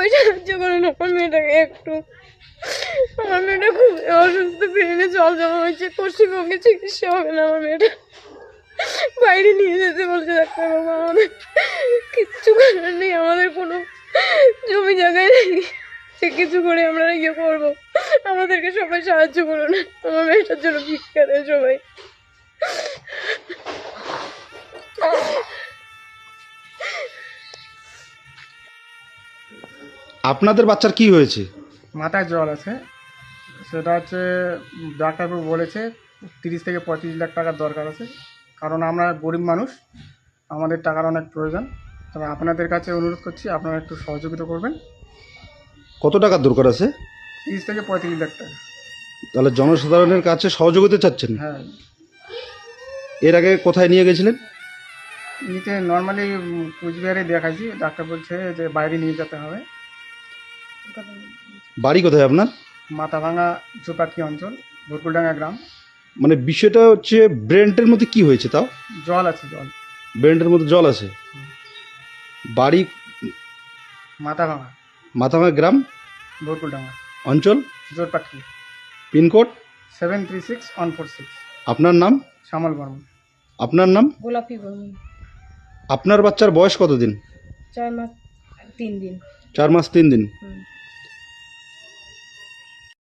সবাই সাহায্য করুন আমার মেয়েটাকে একটু। আমার মেয়েটা খুব অসুস্থ, ব্রেনে জল জমা হয়েছে, পশ্চিমবঙ্গে চিকিৎসা হবে না। আমার মেয়েটা বাইরে নিয়ে যেতে বলছে ডাক্তারবাবু। আমাদের কিচ্ছু করার নেই, আমাদের কোনো জমি জায়গায় নেই সে কিছু করে আমরা ইয়ে করবো। আমাদেরকে সবাই সাহায্য করুন, আমার মেয়েটার জন্য ভিক্ষা দেয় সবাই। আপনাদের বাচ্চার কি হয়েছে? মাথায় জল আছে, সেটা হচ্ছে ডাক্তারবাবু বলেছে 30 থেকে 35 লাখ টাকার দরকার আছে, কারণ আমরা গরিব মানুষ, আমাদের টাকার অনেক প্রয়োজন। তবে আপনাদের কাছে অনুরোধ করছি আপনারা একটু সহযোগিতা করবেন। কত টাকার দরকার আছে? 30 থেকে 35 লাখ টাকা। তাহলে জনসাধারণের কাছে সহযোগিতা চাচ্ছেন? হ্যাঁ, এর আগে কোথায় নিয়ে গেছিলেন? নিচে নর্মালি কুচবিহারে দেখাইছি, ডাক্তার বলছে যে বাইরে নিয়ে যেতে হবে। বাড়ি কোথায় আপনার? মাথাভাঙা চুপাকি অঞ্চল, ভুরকুলডাঙ্গা গ্রাম। মানে বিষয়টা হচ্ছে ব্রেনটের মধ্যে কি হয়েছে তাও? জল আছে, জল। ব্রেনটের মধ্যে জল আছে। বাড়ি মাথাভাঙা, মাথাভাঙা গ্রাম, ভুরকুলডাঙ্গা অঞ্চল, জোরপাটকি, পিনকোড 736146। আপনার নাম? শ্যামল বর্মন। আপনার নাম? গোলাপি বর্মন। আপনার বাচ্চার বয়স কতদিন? 4 মাস 3 দিন। 4 মাস 3 দিন।